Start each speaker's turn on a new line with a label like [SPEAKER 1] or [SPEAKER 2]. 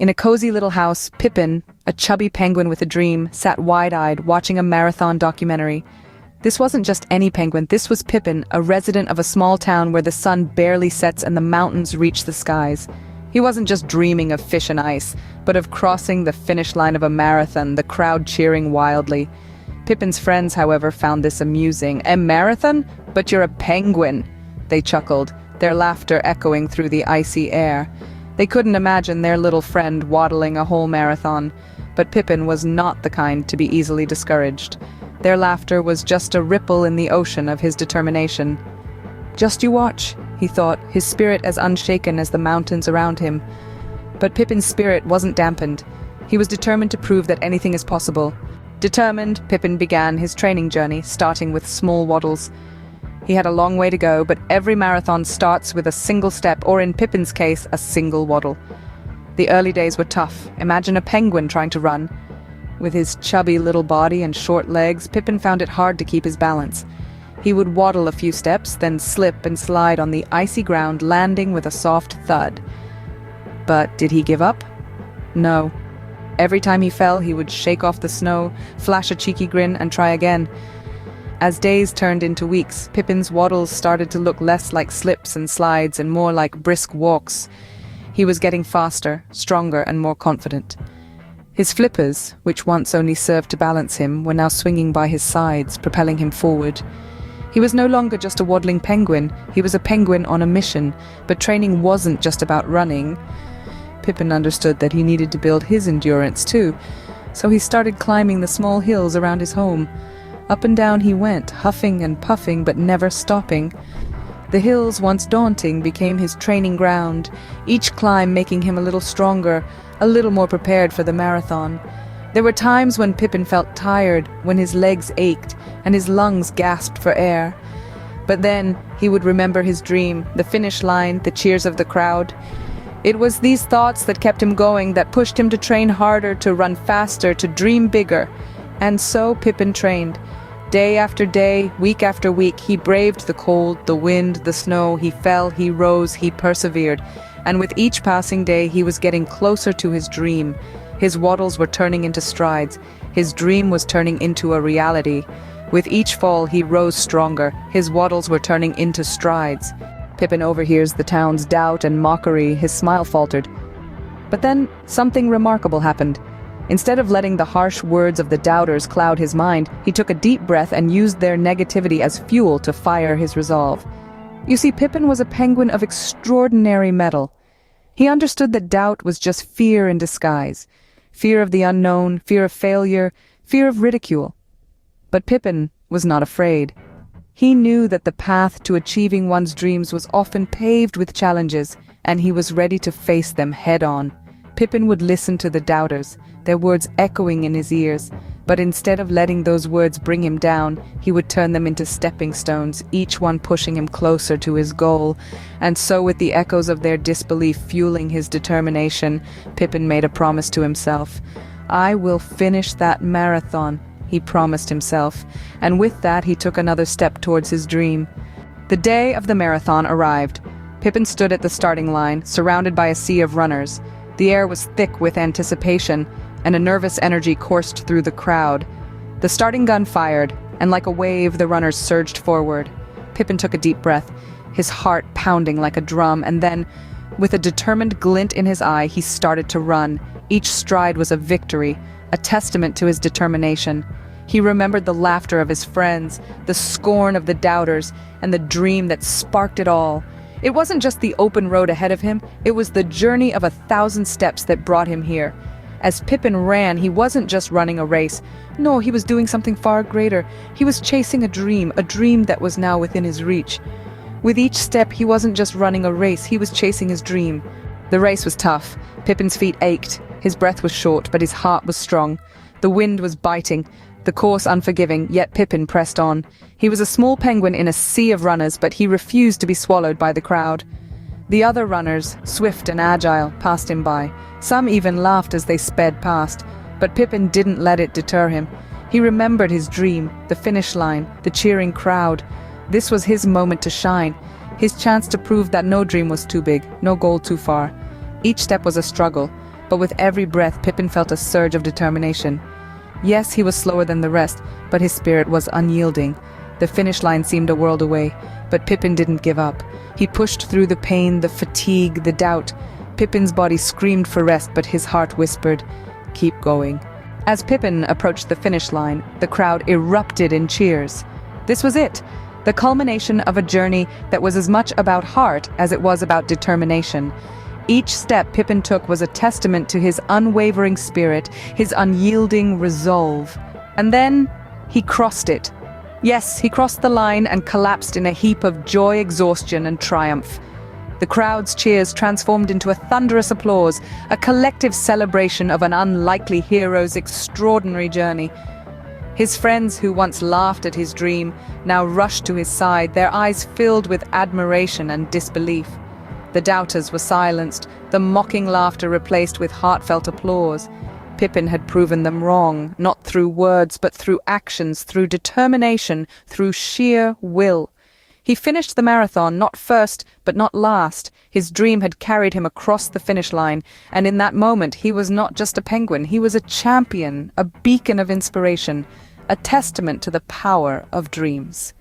[SPEAKER 1] In a cozy little house, Pippin, a chubby penguin with a dream, sat wide-eyed watching a marathon documentary. This wasn't just any penguin, this was Pippin, a resident of a small town where the sun barely sets and the mountains reach the skies. He wasn't just dreaming of fish and ice, but of crossing the finish line of a marathon, the crowd cheering wildly. Pippin's friends, however, found this amusing. A marathon? But you're a penguin, they chuckled, their laughter echoing through the icy air. They couldn't imagine their little friend waddling a whole marathon, but Pippin was not the kind to be easily discouraged. Their laughter was just a ripple in the ocean of his determination. Just you watch, he thought, his spirit as unshaken as the mountains around him. But Pippin's spirit wasn't dampened. He was determined to prove that anything is possible. Determined, Pippin began his training journey, starting with small waddles. He had a long way to go, but every marathon starts with a single step, or in Pippin's case, a single waddle. The early days were tough. Imagine a penguin trying to run. With his chubby little body and short legs, Pippin found it hard to keep his balance. He would waddle a few steps, then slip and slide on the icy ground, landing with a soft thud. But did he give up? No. Every time he fell, he would shake off the snow, flash a cheeky grin, and try again. As days turned into weeks, Pippin's waddles started to look less like slips and slides and more like brisk walks. He was getting faster, stronger, and more confident. His flippers, which once only served to balance him, were now swinging by his sides, propelling him forward. He was no longer just a waddling penguin, he was a penguin on a mission, but training wasn't just about running. Pippin understood that he needed to build his endurance too, so he started climbing the small hills around his home. Up and down he went, huffing and puffing, but never stopping. The hills, once daunting, became his training ground, each climb making him a little stronger, a little more prepared for the marathon. There were times when Pippin felt tired, when his legs ached, and his lungs gasped for air. But then he would remember his dream, the finish line, the cheers of the crowd. It was these thoughts that kept him going, that pushed him to train harder, to run faster, to dream bigger. And so Pippin trained. Day after day, week after week, he braved the cold, the wind, the snow. He fell, he rose, he persevered. And with each passing day, he was getting closer to his dream. His waddles were turning into strides. His dream was turning into a reality. With each fall, he rose stronger. His waddles were turning into strides. Pippin overhears the town's doubt and mockery. His smile faltered. But then something remarkable happened. Instead of letting the harsh words of the doubters cloud his mind, he took a deep breath and used their negativity as fuel to fire his resolve. You see, Pippin was a penguin of extraordinary mettle. He understood that doubt was just fear in disguise. Fear of the unknown, fear of failure, fear of ridicule. But Pippin was not afraid. He knew that the path to achieving one's dreams was often paved with challenges, and he was ready to face them head-on. Pippin would listen to the doubters, their words echoing in his ears, but instead of letting those words bring him down, he would turn them into stepping stones, each one pushing him closer to his goal. And so, with the echoes of their disbelief fueling his determination, Pippin made a promise to himself. "I will finish that marathon," he promised himself, and with that he took another step towards his dream. The day of the marathon arrived. Pippin stood at the starting line, surrounded by a sea of runners. The air was thick with anticipation, and a nervous energy coursed through the crowd. The starting gun fired, and like a wave the runners surged forward. Pippin took a deep breath, his heart pounding like a drum, and then, with a determined glint in his eye, he started to run. Each stride was a victory, a testament to his determination. He remembered the laughter of his friends, the scorn of the doubters, and the dream that sparked it all. It wasn't just the open road ahead of him, it was the journey of 1,000 steps that brought him here. As Pippin ran, he wasn't just running a race. No, he was doing something far greater. He was chasing a dream that was now within his reach. With each step, he wasn't just running a race, he was chasing his dream. The race was tough. Pippin's feet ached. His breath was short, but his heart was strong. The wind was biting, the course unforgiving, yet Pippin pressed on. He was a small penguin in a sea of runners, but he refused to be swallowed by the crowd. The other runners, swift and agile, passed him by. Some even laughed as they sped past, but Pippin didn't let it deter him. He remembered his dream, the finish line, the cheering crowd. This was his moment to shine, his chance to prove that no dream was too big, no goal too far. Each step was a struggle, but with every breath Pippin felt a surge of determination. Yes, he was slower than the rest, but his spirit was unyielding. The finish line seemed a world away, but Pippin didn't give up. He pushed through the pain, the fatigue, the doubt. Pippin's body screamed for rest, but his heart whispered, "Keep going." As Pippin approached the finish line, the crowd erupted in cheers. This was it, the culmination of a journey that was as much about heart as it was about determination. Each step Pippin took was a testament to his unwavering spirit, his unyielding resolve. And then he crossed it. Yes, he crossed the line and collapsed in a heap of joy, exhaustion, and triumph. The crowd's cheers transformed into a thunderous applause, a collective celebration of an unlikely hero's extraordinary journey. His friends who once laughed at his dream now rushed to his side, their eyes filled with admiration and disbelief. The doubters were silenced, the mocking laughter replaced with heartfelt applause. Pippin had proven them wrong, not through words, but through actions, through determination, through sheer will. He finished the marathon, not first, but not last. His dream had carried him across the finish line, and in that moment he was not just a penguin, he was a champion, a beacon of inspiration, a testament to the power of dreams.